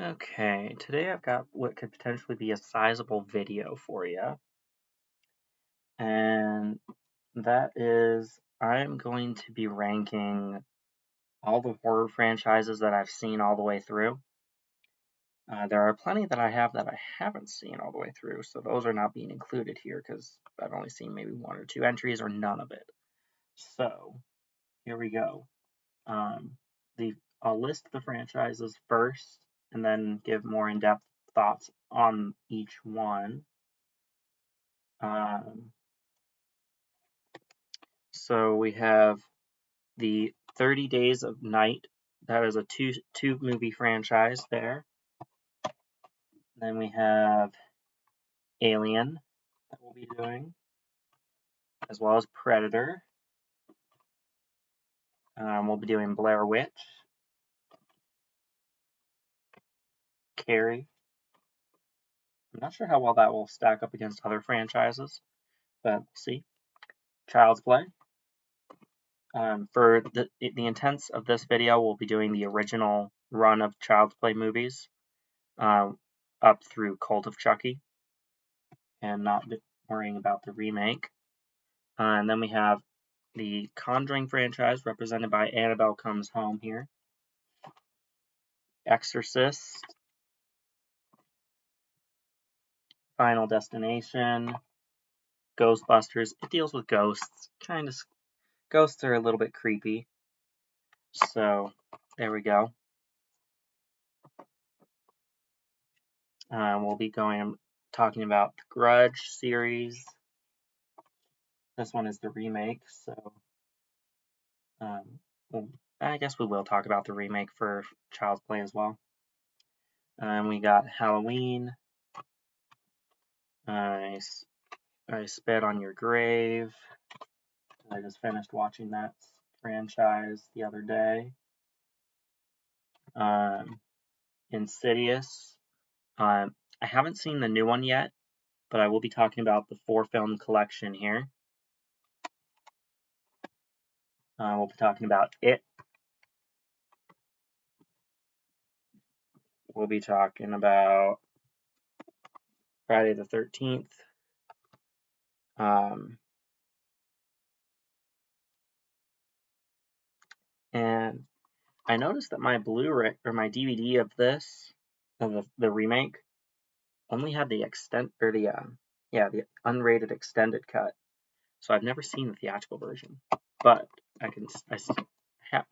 Okay, today I've got what could potentially be a sizable video for you, and that is I'm going to be ranking all the horror franchises that I've seen all the way through. There are plenty that I have that I haven't seen all the way through, so those are not being included here because I've only seen maybe one or two entries or none of it. So here we go. Um, I'll list the franchises first and then give more in-depth thoughts on each one. Um, so we have the 30 Days of Night. That is a two movie franchise there. Then we have Alien that we'll be doing, as well as Predator. We'll be doing Blair Witch, Carrie. I'm not sure how well that will stack up against other franchises, but we'll see. Child's Play. For the intents of this video, we'll be doing the original run of Child's Play movies up through Cult of Chucky and not worrying about the remake. And then we have the Conjuring franchise represented by Annabelle Comes Home here. Exorcist. Final Destination. Ghostbusters. It deals with ghosts. Ghosts are a little bit creepy. So, there we go. We'll be talking about the Grudge series. This one is the remake, so I guess we will talk about the remake for Child's Play as well. We got Halloween. I Spit on Your Grave. I just finished watching that franchise the other day. Insidious. I haven't seen the new one yet, but I will be talking about the 4-film collection here. We'll be talking about It. We'll be talking about Friday the 13th. And I noticed that my Blu-ray or my DVD of this, of the remake, only had the the unrated extended cut. So I've never seen the theatrical version, but I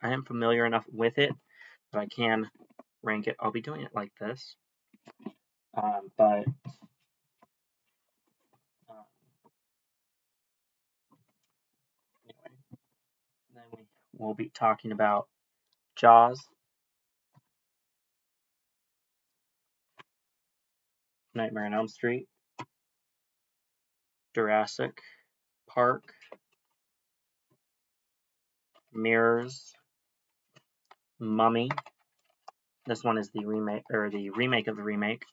am familiar enough with it that I can rank it. I'll be doing it like this, but anyway, then we'll be talking about Jaws, Nightmare on Elm Street, Jurassic Park, Mirrors, Mummy. This one is the remake of the remake.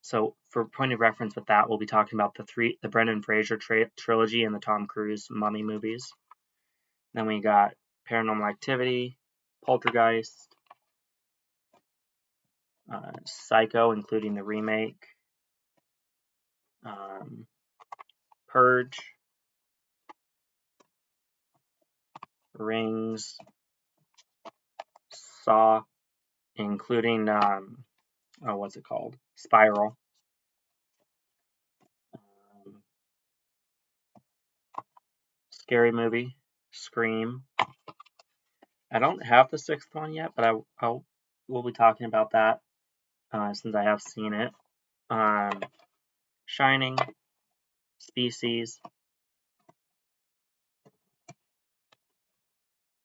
So for point of reference with that, we'll be talking about the Brendan Fraser trilogy and the Tom Cruise Mummy movies. Then we got Paranormal Activity, Poltergeist, Psycho, including the remake, Purge, Rings, Saw, including what's it called? Spiral. Scary Movie, Scream. I don't have the 6th one yet, but we'll be talking about that since I have seen it. Shining, Species,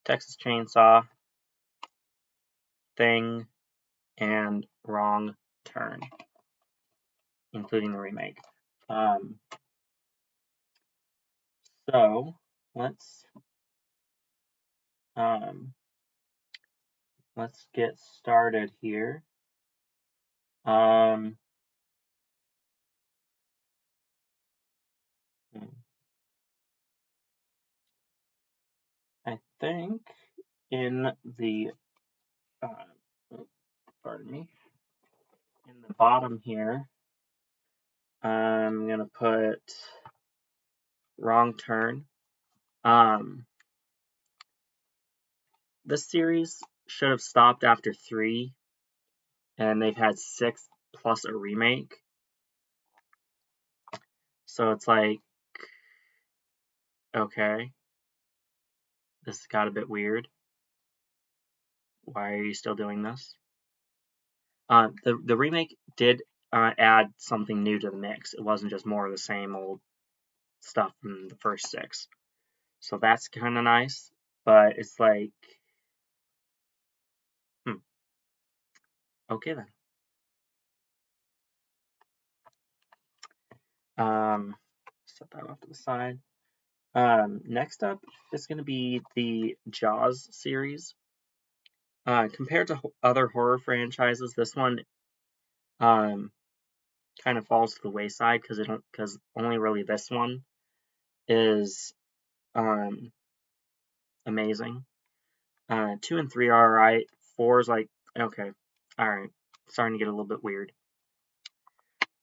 Texas Chainsaw, Thing, and Wrong Turn, including the remake. So let's get started here. I think in the pardon me. In the bottom here, I'm gonna put Wrong Turn. This series should have stopped after 3, and they've had 6 plus a remake. So it's like, okay, this got a bit weird. Why are you still doing this? The remake did add something new to the mix. It wasn't just more of the same old stuff from the first 6. So that's kind of nice. But it's like, okay then. Set that off to the side. Next up is going to be the Jaws series. Compared to other horror franchises, this one kind of falls to the wayside because only really this one is amazing. 2 and 3 are alright. 4 is like, okay, alright, starting to get a little bit weird.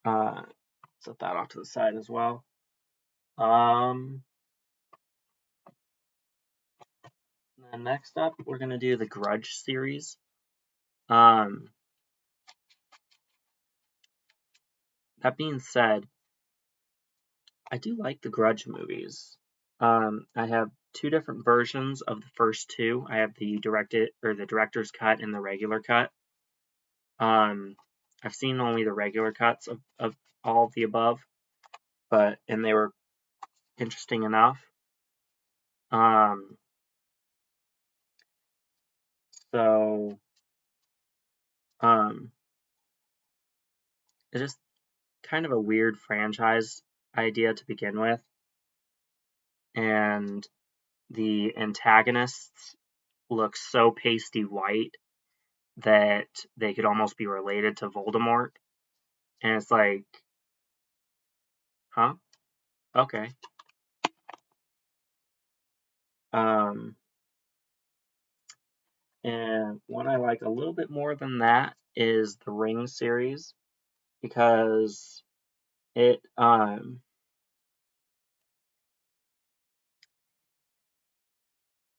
Set that off to the side as well. And next up, we're gonna do the Grudge series. That being said, I do like the Grudge movies. I have 2 different versions of the first 2. I have the director's cut and the regular cut. I've seen only the regular cuts of all of the above, and they were interesting enough. So it's just kind of a weird franchise idea to begin with, and the antagonists look so pasty white that they could almost be related to Voldemort, and it's like, huh? Okay. And one I like a little bit more than that is the Ring series, because it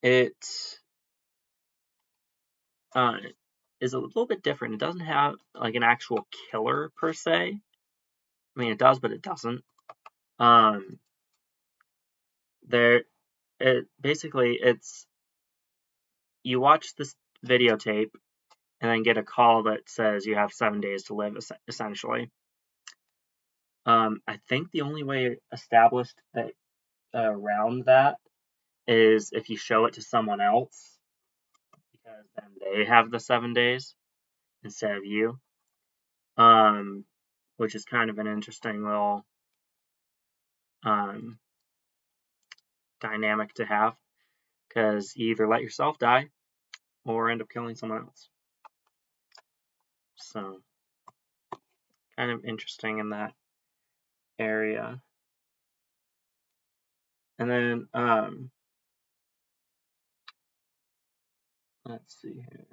it is a little bit different. It doesn't have like an actual killer per se. I mean, it does, but it doesn't. It's you watch this videotape and then get a call that says you have 7 days to live, essentially. I think the only way established that around that is if you show it to someone else, because then they have the 7 days instead of you. Which is kind of an interesting little dynamic to have, because you either let yourself die or end up killing someone else. So, kind of interesting in that area. And then, let's see here.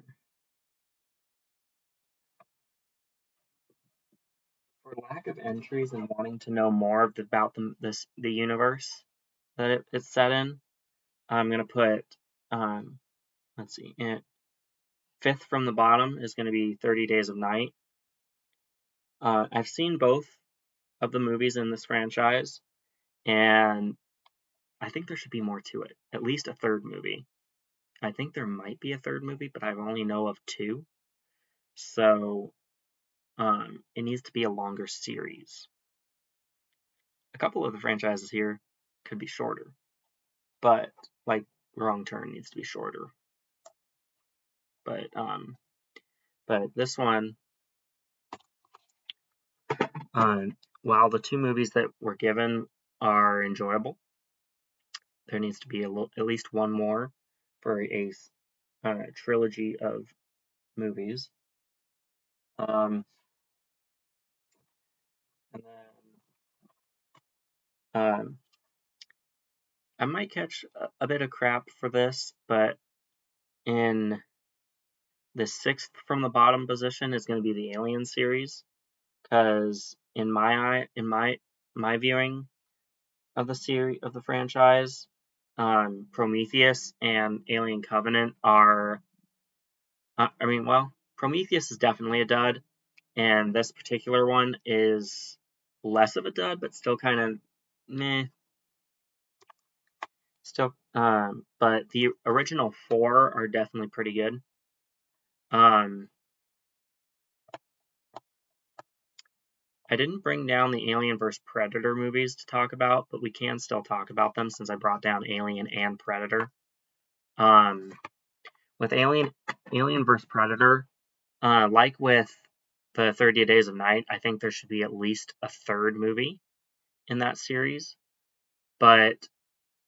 For lack of entries and wanting to know more about the universe that it's set in, I'm gonna put, let's see, 5th from the bottom is gonna be 30 Days of Night. I've seen both of the movies in this franchise, and I think there should be more to it. At least a 3rd movie. I think there might be a 3rd movie, but I only know of 2. So, it needs to be a longer series. A couple of the franchises here could be shorter, but like Wrong Turn needs to be shorter. But this one, while the 2 movies that were given are enjoyable, there needs to be at least one more for a trilogy of movies. And then I might catch a bit of crap for this, but in The sixth from the bottom position is going to be the Alien series, because in my viewing of the franchise, Prometheus and Alien Covenant are. Prometheus is definitely a dud, and this particular one is less of a dud, but still kind of meh. Still, but the original four are definitely pretty good. I didn't bring down the Alien vs. Predator movies to talk about, but we can still talk about them since I brought down Alien and Predator. With Alien vs. Predator, like with the 30 Days of Night, I think there should be at least a third movie in that series. But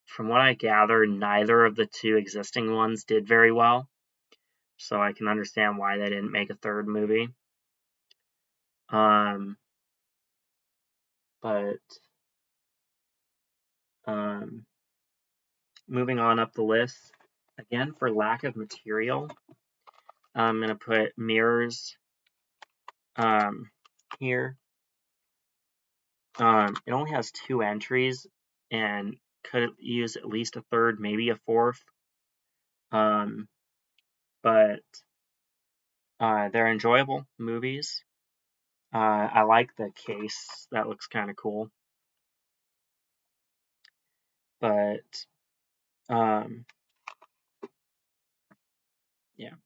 from what I gather, neither of the two existing ones did very well. So I can understand why they didn't make a third movie. But moving on up the list, again, for lack of material, I'm going to put Mirrors here. It only has 2 entries and could use at least a third, maybe a fourth. But they're enjoyable movies. I like the case. That looks kind of cool. But yeah,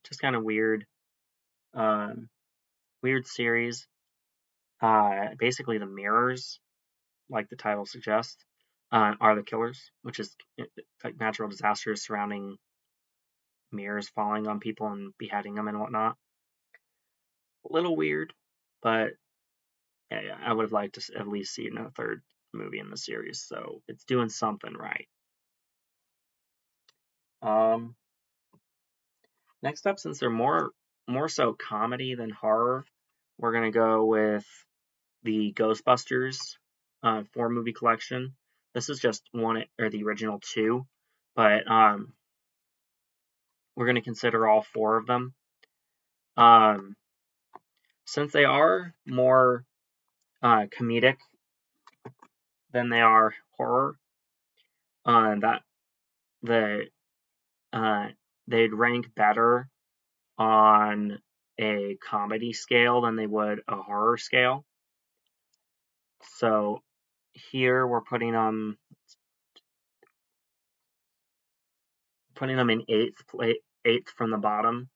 just kind of weird. Weird series. Basically, the mirrors, like the title suggests, are the killers, which is like natural disasters surrounding mirrors falling on people and beheading them and whatnot. A little weird, but yeah, I would have liked to at least see a third movie in the series, so it's doing something right. Next up, since they're more so comedy than horror, we're gonna go with the Ghostbusters 4-movie collection. This is just one or the original 2, but we're gonna consider all 4 of them. Since they are more comedic than they are horror, that they'd rank better on a comedy scale than they would a horror scale. So here we're putting them in eighth from the bottom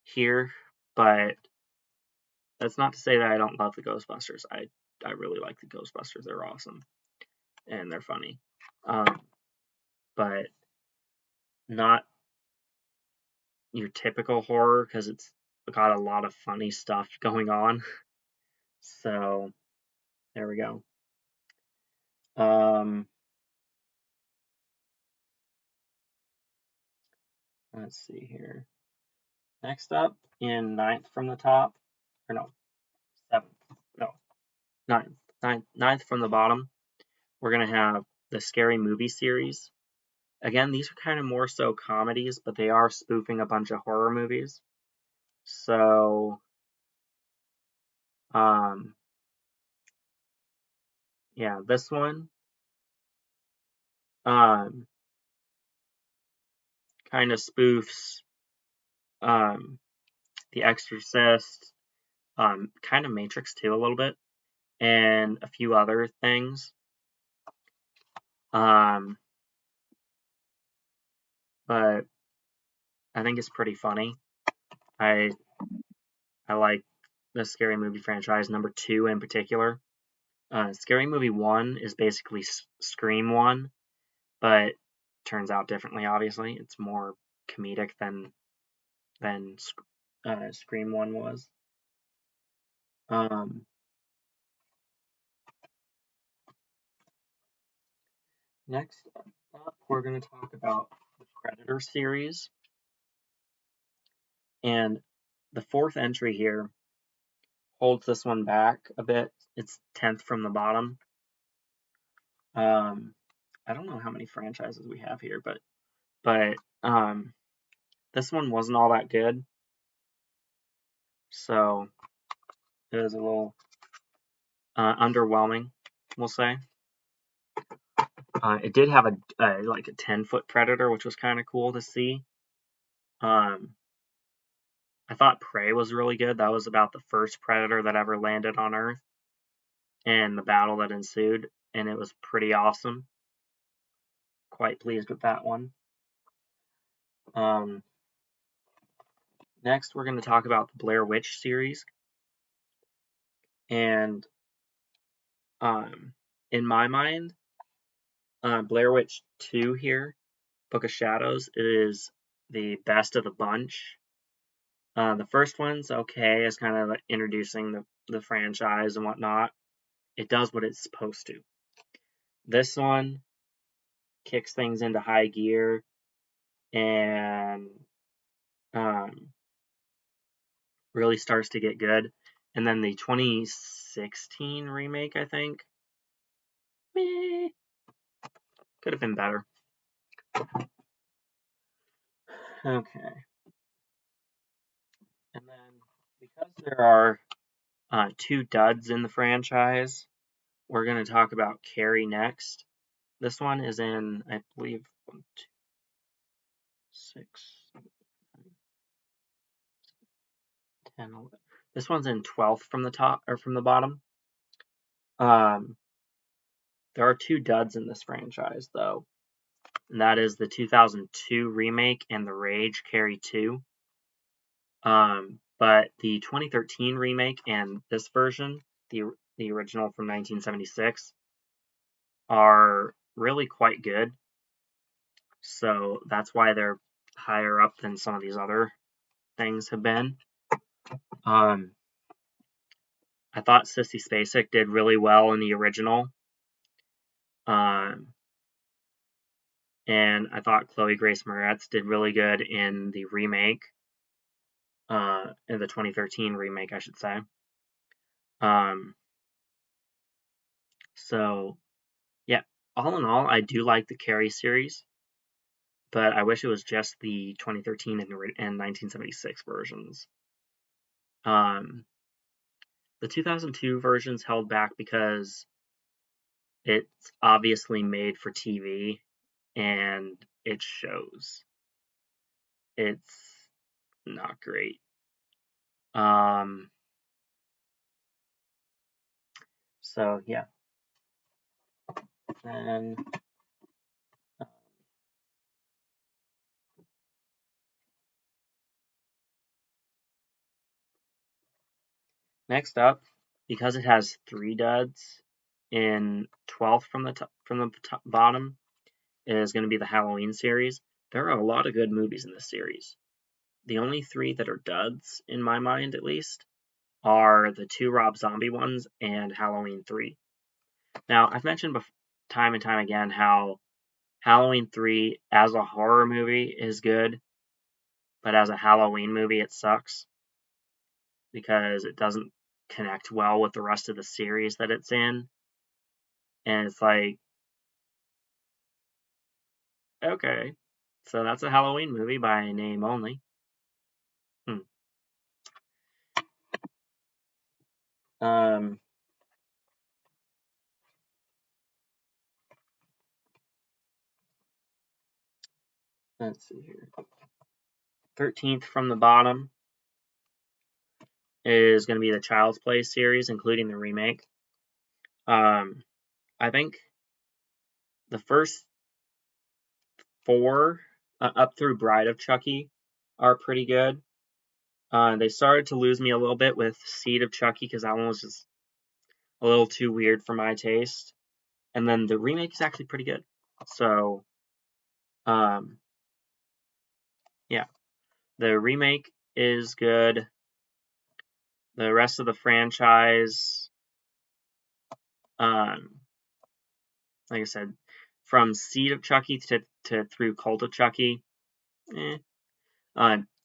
here, but that's not to say that I don't love the Ghostbusters. I really like the Ghostbusters. They're awesome and they're funny, but not your typical horror because it's got a lot of funny stuff going on. So there we go. Let's see here. Next up, in 9th from the top, or no, 7th, no, 9th from the bottom, we're going to have the Scary Movie series. Again, these are kind of more so comedies, but they are spoofing a bunch of horror movies. So, yeah, this one, kind of spoofs, The Exorcist, kind of Matrix 2 a little bit, and a few other things. But I think it's pretty funny. I like the Scary Movie franchise, number 2 in particular. Scary Movie 1 is basically Scream 1, but turns out differently, obviously. It's more comedic than Scream 1 was. Next up, we're going to talk about the Predator series. And the 4th entry here holds this one back a bit. It's 10th from the bottom. I don't know how many franchises we have here, but this one wasn't all that good. So it was a little underwhelming, we'll say. It did have like a 10-foot predator, which was kind of cool to see. I thought Prey was really good. That was about the first predator that ever landed on Earth, and the battle that ensued, and it was pretty awesome. Quite pleased with that one. Next, we're going to talk about the Blair Witch series, and in my mind, Blair Witch 2 here, Book of Shadows, is the best of the bunch. The first one's okay, it's kind of like introducing the franchise and whatnot. It does what it's supposed to. This one kicks things into high gear and really starts to get good. And then the 2016 remake, I think, could have been better. Okay. And then, because there are 2 duds in the franchise, we're going to talk about Carrie next. This one is in, I believe, 1, 2, 6, 7, 10, 11. This one's in 12th from the top or from the bottom. There are 2 duds in this franchise, though, and that is the 2002 remake and The Rage Carrie 2. But the 2013 remake and this version, the original from 1976, are really quite good. So that's why they're higher up than some of these other things have been. I thought Sissy Spacek did really well in the original. And I thought Chloe Grace Moretz did really good in the remake. In the 2013 remake, I should say. So, yeah, all in all, I do like the Carrie series, but I wish it was just the 2013 and 1976 versions. The 2002 versions held back because it's obviously made for TV, and it shows. It's not great. So yeah. Then next up, because it has 3 duds in 12th from the bottom, is going to be the Halloween series. There are a lot of good movies in this series. The only 3 that are duds, in my mind at least, are the 2 Rob Zombie ones and Halloween 3. Now, I've mentioned time and time again how Halloween 3 as a horror movie is good, but as a Halloween movie it sucks because it doesn't connect well with the rest of the series that it's in. And it's like, okay, so that's a Halloween movie by name only. Let's see here. 13th from the bottom is going to be the Child's Play series, including the remake. I think the first 4 up through Bride of Chucky are pretty good. They started to lose me a little bit with Seed of Chucky because that one was just a little too weird for my taste. And then the remake is actually pretty good. So, yeah, the remake is good. The rest of the franchise, like I said, from Seed of Chucky to through Cult of Chucky,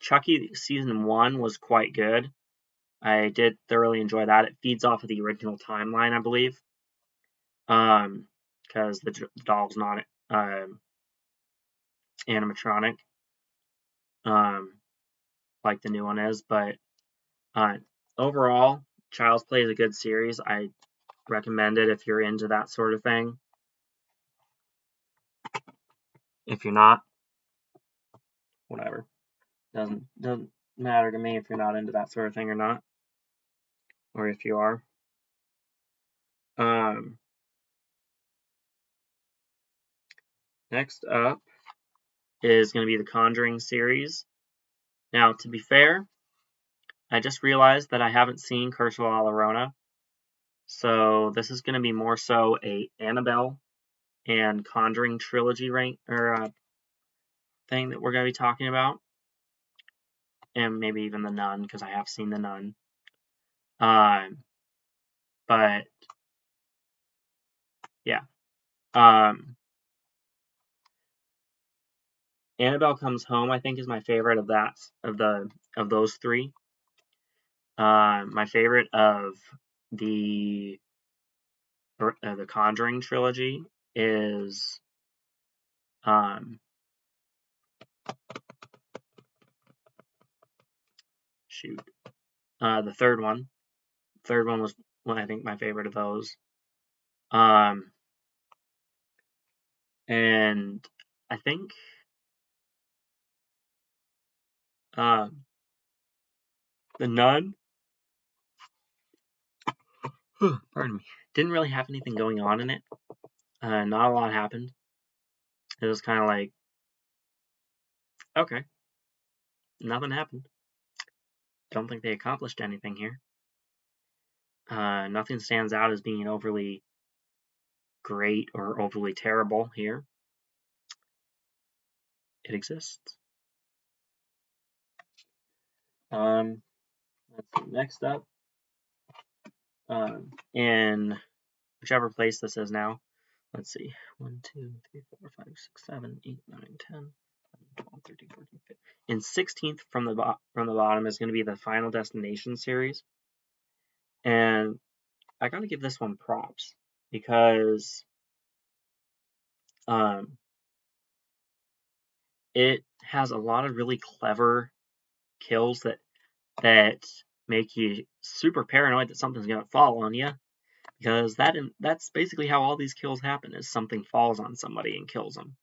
Chucky season 1 was quite good. I did thoroughly enjoy that. It feeds off of the original timeline, I believe, because the doll's not animatronic, like the new one is. But Overall, Child's Play is a good series. I recommend it if you're into that sort of thing. If you're not, whatever. Doesn't matter to me if you're not into that sort of thing or not, or if you are. Next up is going to be the Conjuring series. Now, to be fair, I just realized that I haven't seen Curse of La Llorona, so this is going to be more so a Annabelle and Conjuring trilogy thing that we're going to be talking about, and maybe even The Nun, because I have seen The Nun. But yeah, Annabelle Comes Home, I think, is my favorite of those three. My favorite of the Conjuring trilogy is the third one. Third one was I think my favorite of those. And I think The Nun, pardon me, didn't really have anything going on in it. Not a lot happened. It was kind of like, okay, nothing happened. Don't think they accomplished anything here. Nothing stands out as being overly great or overly terrible here. It exists. Let's see. Next up, in whichever place this is now, let's see. 1, 2, 3, 4, 5, 6, 7, 8, 9, 10, 12, 13, 14, 15. In 16th from the bottom is going to be the Final Destination series. And I got to give this one props because it has a lot of really clever kills that make you super paranoid that something's going to fall on you, because that's basically how all these kills happen, is something falls on somebody and kills them.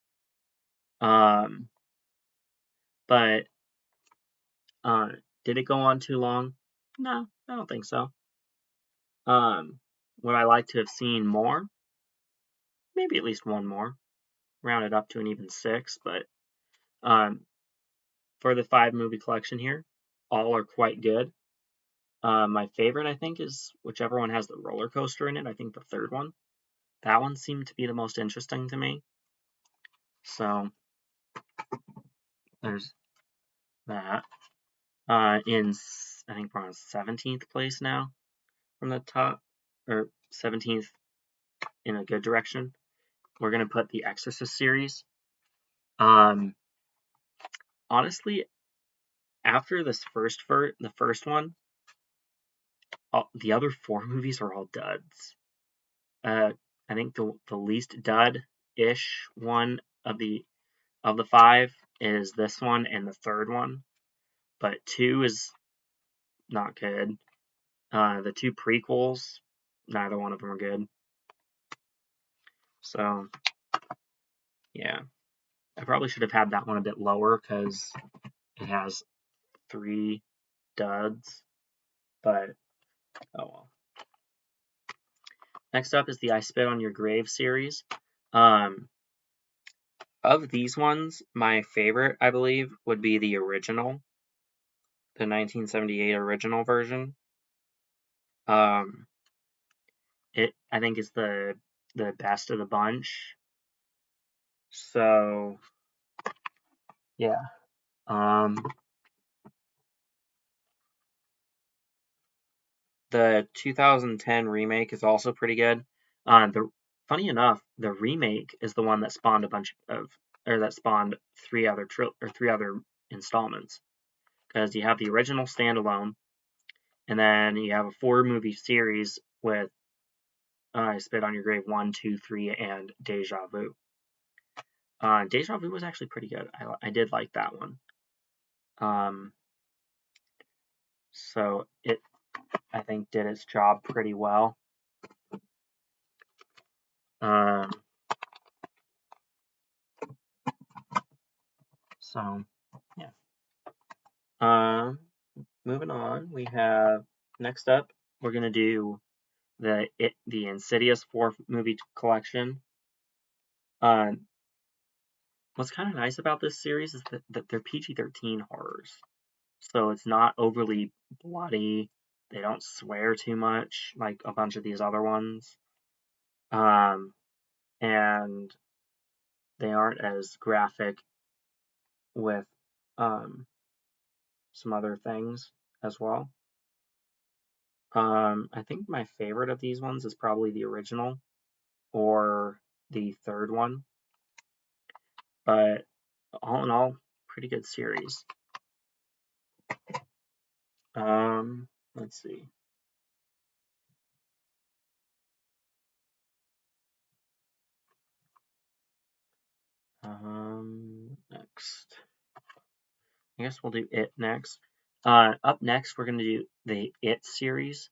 But did it go on too long? No, I don't think so. Would I like to have seen more? Maybe at least one more. Round it up to an even 6, but for the 5 movie collection here, all are quite good. My favorite, I think, is whichever one has the roller coaster in it. I think the third one. That one seemed to be the most interesting to me. So there's that. I think we're on 17th place now from the top, or 17th in a good direction. We're gonna put the Exorcist series. Honestly, after the first one, the other 4 movies are all duds. I think the least dud-ish one of the 5 is this one and the third one, but 2 is not good. The 2 prequels, neither one of them are good. So, yeah. I probably should have had that one a bit lower because it has 3 duds, but oh well. Next up is the I Spit on Your Grave series. Of these ones, my favorite, I believe, would be the original, the 1978 original version. It, I think, is the best of the bunch. So, yeah. The 2010 remake is also pretty good. Funny enough, the remake is the one that spawned that spawned 3 other installments, because you have the original standalone, and then you have a 4 movie series with I Spit on Your Grave 1, 2, 3, and Deja Vu. Deja Vu was actually pretty good. I did like that one. So it, I think, did its job pretty well. So yeah. Moving on, we have next up, we're gonna do the Insidious 4 movie collection. What's kind of nice about this series is that they're PG-13 horrors, so it's not overly bloody. They don't swear too much like a bunch of these other ones, and they aren't as graphic with some other things as well. I think my favorite of these ones is probably the original or the third one, but all in all, pretty good series. Let's see. Next. I guess we'll do It next. Up next, we're going to do the It series.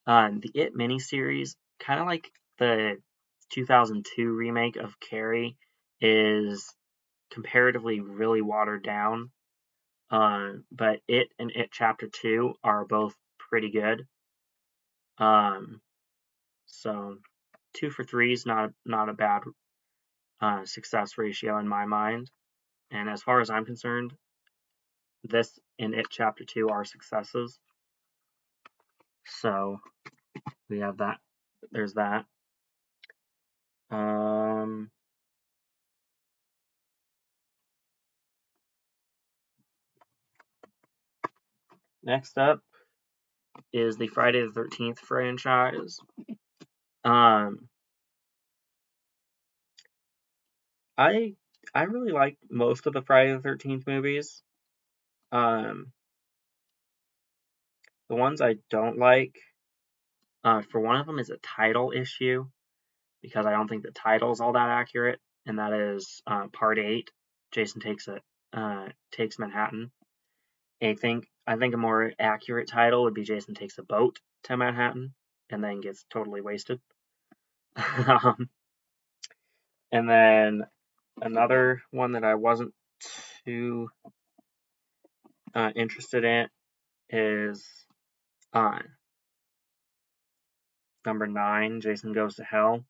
The It miniseries, kind of like the 2002 remake of Carrie, is comparatively really watered down. But It and It Chapter 2 are both pretty good. So 2 for 3 is not a bad success ratio in my mind. And as far as I'm concerned, this and It Chapter 2 are successes. So we have that. There's that. Next up is the Friday the 13th franchise. I really like most of the Friday the 13th movies. The ones I don't like, for one of them is a title issue, because I don't think the title is all that accurate, and that is Part 8, Jason Takes Manhattan. I think a more accurate title would be Jason Takes a Boat to Manhattan, and then gets totally wasted. And then another one that I wasn't too interested in is number 9, Jason Goes to Hell.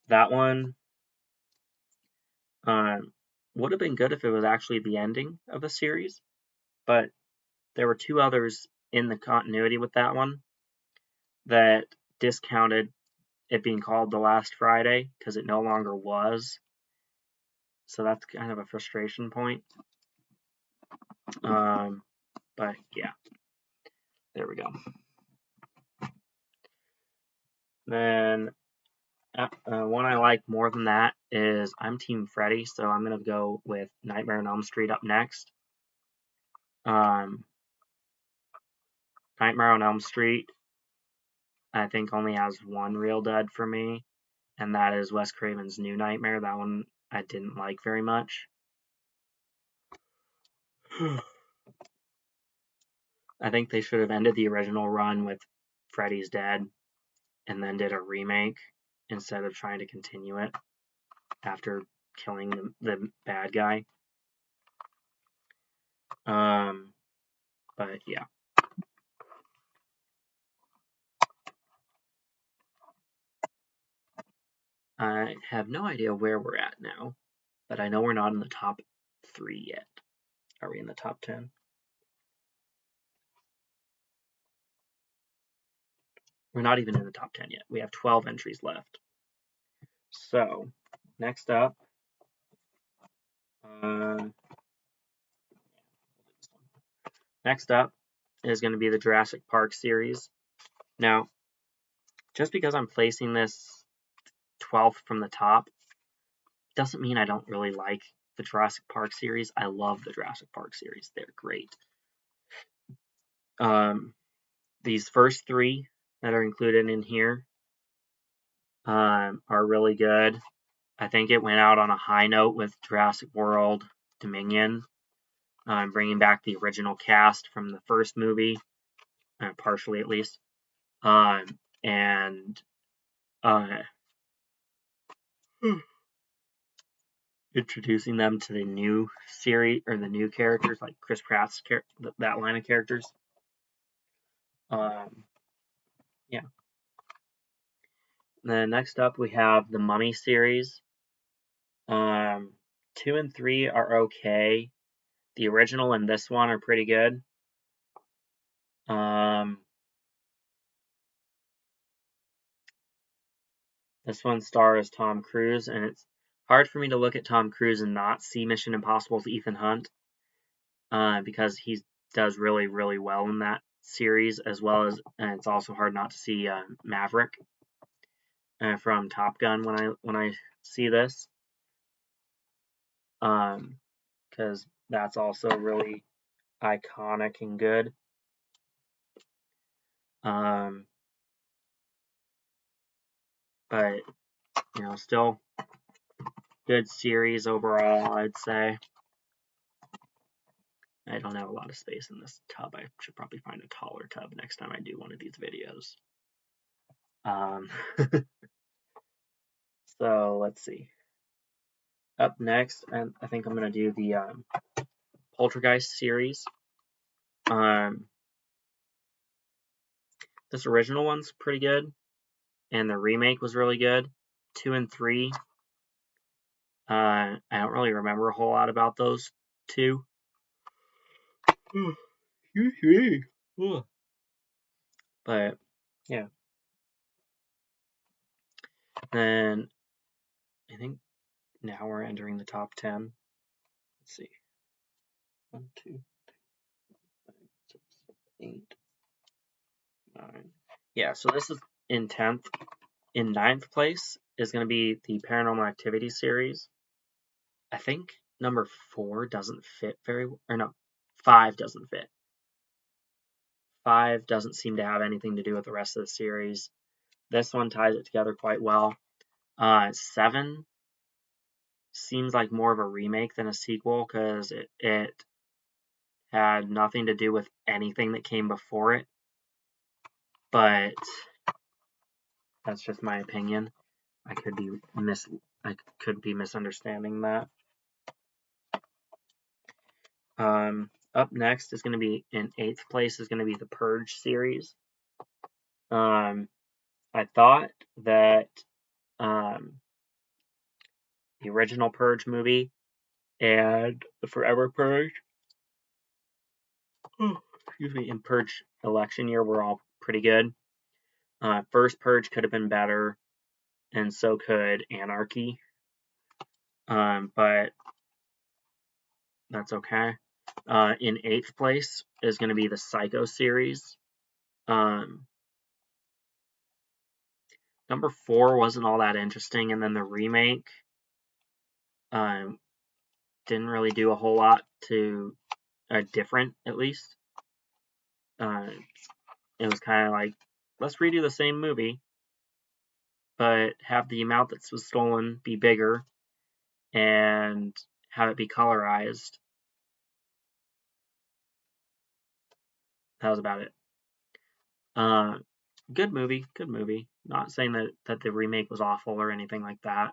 That one would have been good if it was actually the ending of the series, but there were 2 others in the continuity with that one that discounted it being called The Last Friday because it no longer was. So that's kind of a frustration point. But yeah, there we go. Then one I like more than that is I'm Team Freddy, so I'm gonna go with Nightmare on Elm Street up next. Nightmare on Elm Street, I think, only has one real dud for me, and that is Wes Craven's New Nightmare. That one I didn't like very much. I think they should have ended the original run with Freddy's Dead and then did a remake instead of trying to continue it after killing the bad guy. But yeah. I have no idea where we're at now, but I know we're not in the top 3 yet. Are we in the top 10? We're not even in the top 10 yet. We have 12 entries left. So, next up, is going to be the Jurassic Park series. Now, just because I'm placing this 12th from the top doesn't mean I don't really like the Jurassic Park series. I love the Jurassic Park series. They're great. These first 3 that are included in here are really good. I think it went out on a high note with Jurassic World Dominion, bringing back the original cast from the first movie partially at least, and introducing them to the new series or the new characters like Chris Pratt's that line of characters. Yeah. Then next up we have the Mummy series. 2 and 3 are okay. The original and this one are pretty good. This one stars Tom Cruise, and it's hard for me to look at Tom Cruise and not see Mission Impossible's Ethan Hunt, because he does really, really well in that series, as well as, and it's also hard not to see Maverick from Top Gun when I see this, because that's also really iconic and good. But still good series overall, I'd say. I don't have a lot of space in this tub. I should probably find a taller tub next time I do one of these videos. So let's see. Up next, and I think I'm going to do the Poltergeist series. This original one's pretty good, and the remake was really good. 2 and 3. I don't really remember a whole lot about those two. But yeah. Then I think now we're entering the top 10. Let's see. 1, 2, 3, 4, 5, 6, 8, 9. Yeah, so this is in 10th. In 9th place is going to be the Paranormal Activity series. I think number 4 doesn't fit very well. Or no, 5 doesn't fit. 5 doesn't seem to have anything to do with the rest of the series. This one ties it together quite well. 7 seems like more of a remake than a sequel because it had nothing to do with anything that came before it. But that's just my opinion. I could be misunderstanding that. Up next is going to be in 8th place is going to be the Purge series. I thought that the original Purge movie and the Forever Purge, and Purge election year were all pretty good. First Purge could have been better, and so could Anarchy. But that's okay. In 8th place is going to be the Psycho series. Number 4 wasn't all that interesting, and then the remake didn't really do a whole lot to different, at least. It was kind of like, let's redo the same movie, but have the amount that was stolen be bigger and have it be colorized. That was about it. Good movie. Not saying that the remake was awful or anything like that.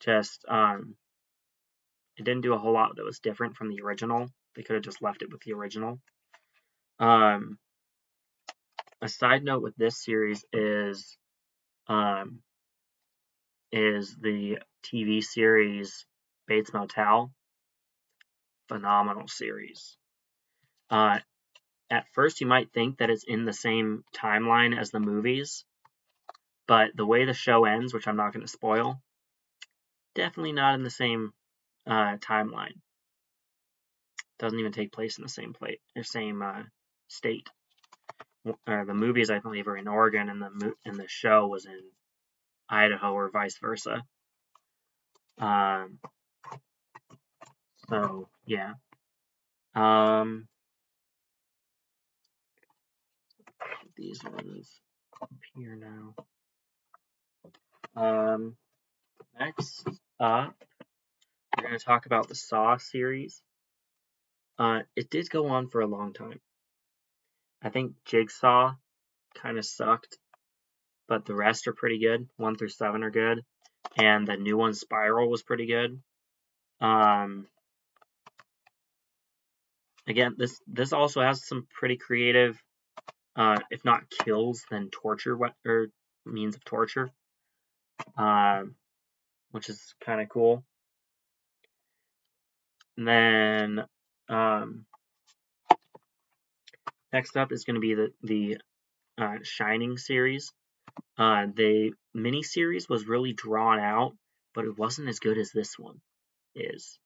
Just it didn't do a whole lot that was different from the original. They could have just left it with the original. A side note with this series is the TV series Bates Motel. Phenomenal series. At first you might think that it's in the same timeline as the movies, but the way the show ends, which I'm not going to spoil, definitely not in the same timeline. Doesn't even take place in the same state. The movies, I believe, are in Oregon, and the show was in Idaho, or vice versa. So yeah. These ones up here now. Next up, we're going to talk about the Saw series. It did go on for a long time. I think Jigsaw kind of sucked, but the rest are pretty good. 1 through 7 are good, and the new one, Spiral, was pretty good. Again, this also has some pretty creative, if not kills, then torture or means of torture, which is kind of cool. And then next up is going to be the Shining series. The miniseries was really drawn out, but it wasn't as good as this one is.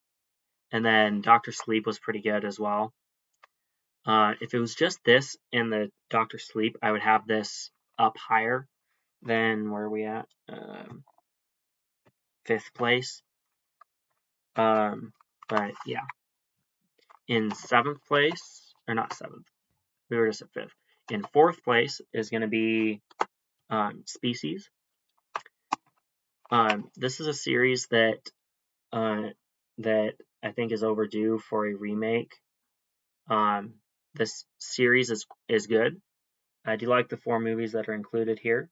And then Doctor Sleep was pretty good as well. If it was just this and the Doctor Sleep, I would have this up higher than where are we at? 5th place. But yeah. In 7th place, or not 7th, we were just at 5th. In 4th place is going to be Species. This is a series that I think is overdue for a remake. This series is good. I do like the 4 movies that are included here.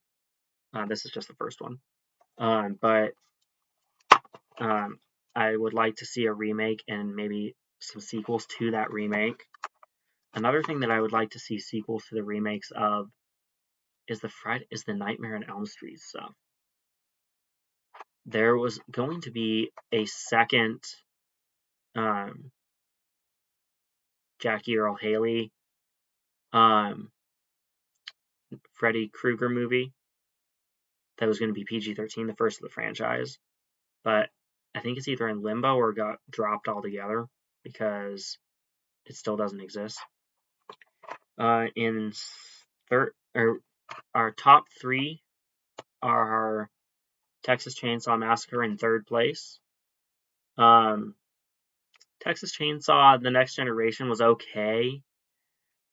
This is just the first one. But I would like to see a remake and maybe some sequels to that remake. Another thing that I would like to see sequels to the remakes of is the Nightmare on Elm Street stuff. There was going to be a second Jackie Earle Haley Freddy Krueger movie that was going to be PG-13, the first of the franchise. But I think it's either in limbo or got dropped altogether because it still doesn't exist. In our top 3 are Texas Chainsaw Massacre in 3rd place. Texas Chainsaw: The Next Generation was okay,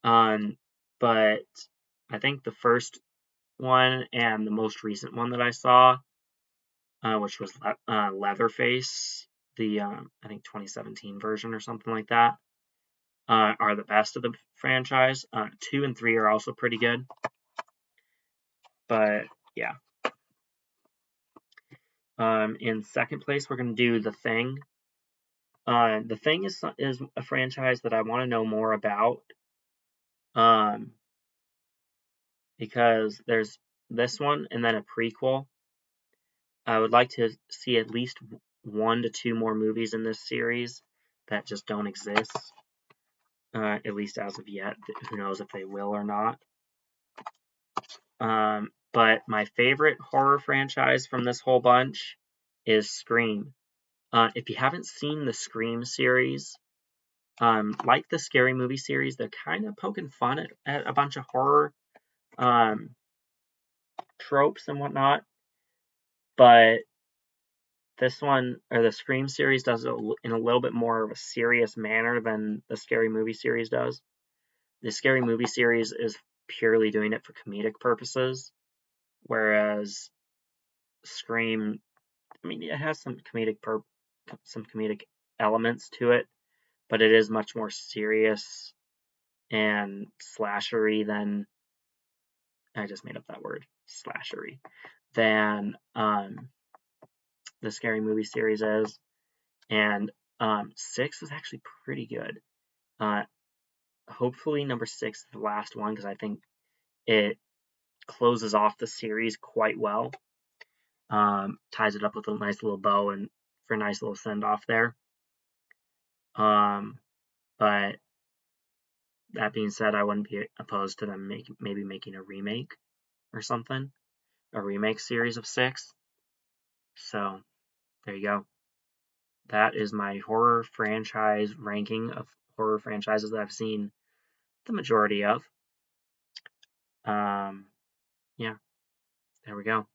but I think the first one and the most recent one that I saw, which was Leatherface, the I think 2017 version or something like that, are the best of the franchise. 2 and 3 are also pretty good, but yeah. In 2nd place, we're going to do The Thing. The Thing is a franchise that I want to know more about, because there's this one and then a prequel. I would like to see at least 1 to 2 more movies in this series that just don't exist, at least as of yet. Who knows if they will or not. But my favorite horror franchise from this whole bunch is Scream. If you haven't seen the Scream series, like the Scary Movie series, they're kind of poking fun at a bunch of horror tropes and whatnot. But this one, or the Scream series, does it in a little bit more of a serious manner than the Scary Movie series does. The Scary Movie series is purely doing it for comedic purposes, whereas Scream, I mean, it has some comedic elements to it, but it is much more serious and slashery than, I just made up that word, slashery, than the Scary Movie series is. And 6 is actually pretty good. Hopefully number 6 is the last one, because I think it closes off the series quite well. Ties it up with a nice little bow and for a nice little send off there. But that being said, I wouldn't be opposed to them maybe making a remake or something, a remake series of 6. So there you go. That is my horror franchise ranking of horror franchises that I've seen the majority of. Yeah, there we go.